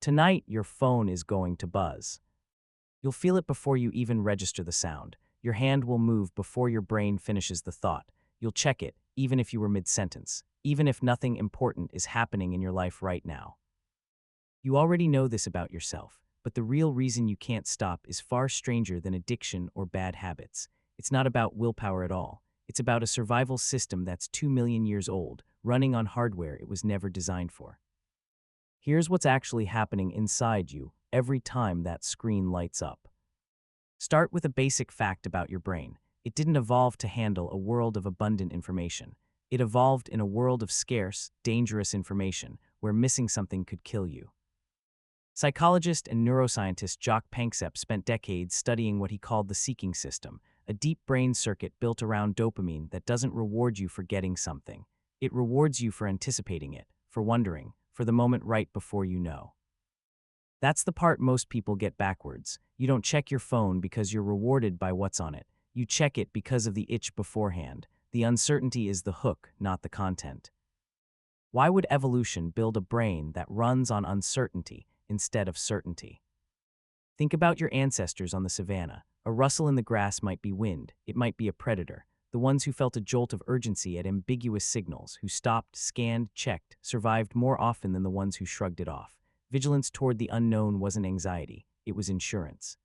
Tonight, your phone is going to buzz. You'll feel it before you even register the sound. Your hand will move before your brain finishes the thought. You'll check it, even if you were mid-sentence, even if nothing important is happening in your life right now. You already know this about yourself, but the real reason you can't stop is far stranger than addiction or bad habits. It's not about willpower at all. It's about a survival system that's 2 million years old, running on hardware it was never designed for. Here's what's actually happening inside you every time that screen lights up. Start with a basic fact about your brain. It didn't evolve to handle a world of abundant information. It evolved in a world of scarce, dangerous information, where missing something could kill you. Psychologist and neuroscientist Jacques Panksepp spent decades studying what he called the seeking system, a deep brain circuit built around dopamine that doesn't reward you for getting something. It rewards you for anticipating it, for wondering, for the moment right before you know. That's the part most people get backwards. You don't check your phone because you're rewarded by what's on it. You check it because of the itch beforehand. The uncertainty is the hook, not the content. Why would evolution build a brain that runs on uncertainty instead of certainty? Think about your ancestors on the savanna. A rustle in the grass might be wind. It might be a predator. The ones who felt a jolt of urgency at ambiguous signals, who stopped, scanned, checked, survived more often than the ones who shrugged it off. Vigilance toward the unknown wasn't anxiety, it was insurance.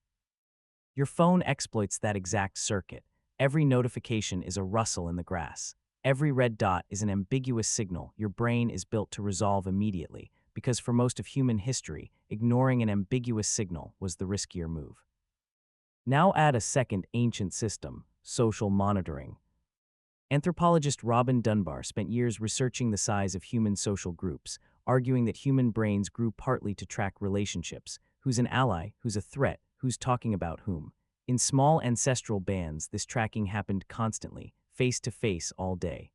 Your phone exploits that exact circuit. Every notification is a rustle in the grass. Every red dot is an ambiguous signal your brain is built to resolve immediately, because for most of human history, ignoring an ambiguous signal was the riskier move. Now add a second ancient system, social monitoring. Anthropologist Robin Dunbar spent years researching the size of human social groups, arguing that human brains grew partly to track relationships, who's an ally, who's a threat, who's talking about whom. In small ancestral bands, this tracking happened constantly, face to face all day.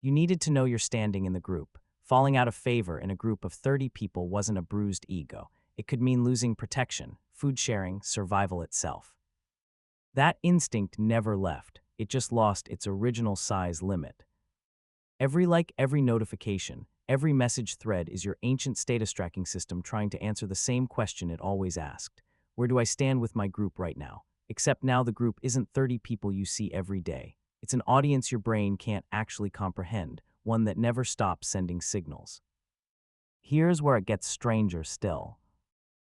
You needed to know your standing in the group. Falling out of favor in a group of 30 people wasn't a bruised ego. It could mean losing protection, food sharing, survival itself. That instinct never left. It just lost its original size limit. Every like, every notification, every message thread is your ancient status tracking system trying to answer the same question it always asked. Where do I stand with my group right now? Except now the group isn't 30 people you see every day. It's an audience your brain can't actually comprehend, one that never stops sending signals. Here's where it gets stranger still.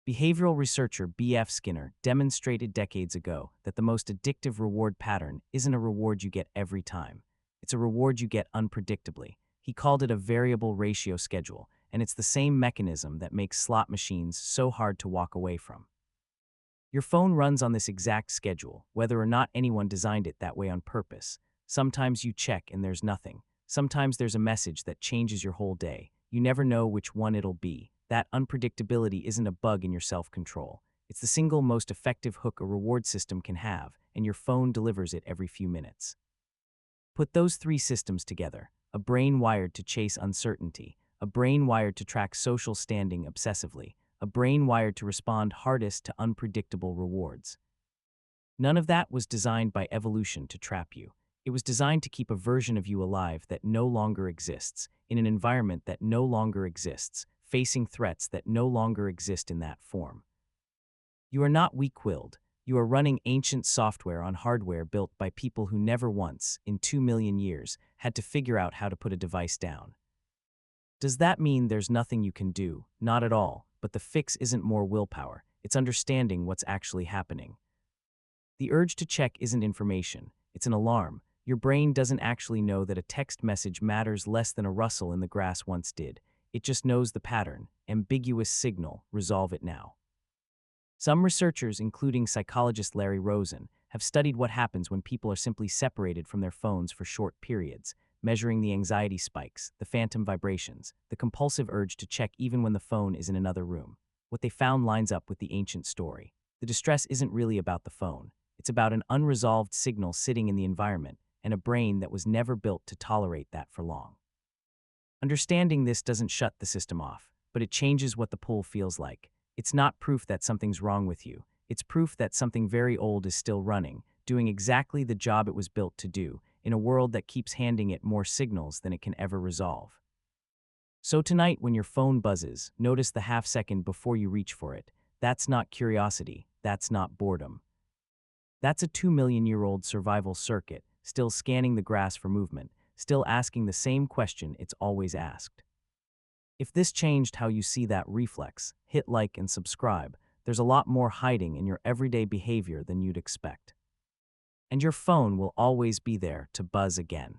Behavioral researcher B.F. Skinner demonstrated decades ago that the most addictive reward pattern isn't a reward you get every time. It's a reward you get unpredictably. He called it a variable ratio schedule, and it's the same mechanism that makes slot machines so hard to walk away from. Your phone runs on this exact schedule, whether or not anyone designed it that way on purpose. Sometimes you check and there's nothing. Sometimes there's a message that changes your whole day. You never know which one it'll be. That unpredictability isn't a bug in your self-control. It's the single most effective hook a reward system can have, and your phone delivers it every few minutes. Put those three systems together: a brain wired to chase uncertainty, a brain wired to track social standing obsessively, a brain wired to respond hardest to unpredictable rewards. None of that was designed by evolution to trap you. It was designed to keep a version of you alive that no longer exists, in an environment that no longer exists, facing threats that no longer exist in that form. You are not weak-willed. You are running ancient software on hardware built by people who never once, in 2 million years, had to figure out how to put a device down. Does that mean there's nothing you can do? Not at all, but the fix isn't more willpower. It's understanding what's actually happening. The urge to check isn't information. It's an alarm. Your brain doesn't actually know that a text message matters less than a rustle in the grass once did. It just knows the pattern, ambiguous signal, resolve it now. Some researchers, including psychologist Larry Rosen, have studied what happens when people are simply separated from their phones for short periods, measuring the anxiety spikes, the phantom vibrations, the compulsive urge to check even when the phone is in another room. What they found lines up with the ancient story. The distress isn't really about the phone. It's about an unresolved signal sitting in the environment and a brain that was never built to tolerate that for long. Understanding this doesn't shut the system off, but it changes what the pull feels like. It's not proof that something's wrong with you. It's proof that something very old is still running, doing exactly the job it was built to do, in a world that keeps handing it more signals than it can ever resolve. So tonight, when your phone buzzes, notice the half second before you reach for it. That's not curiosity. That's not boredom. That's a 2 million-year-old survival circuit, still scanning the grass for movement, still asking the same question it's always asked. If this changed how you see that reflex, hit like and subscribe. There's a lot more hiding in your everyday behavior than you'd expect. And your phone will always be there to buzz again.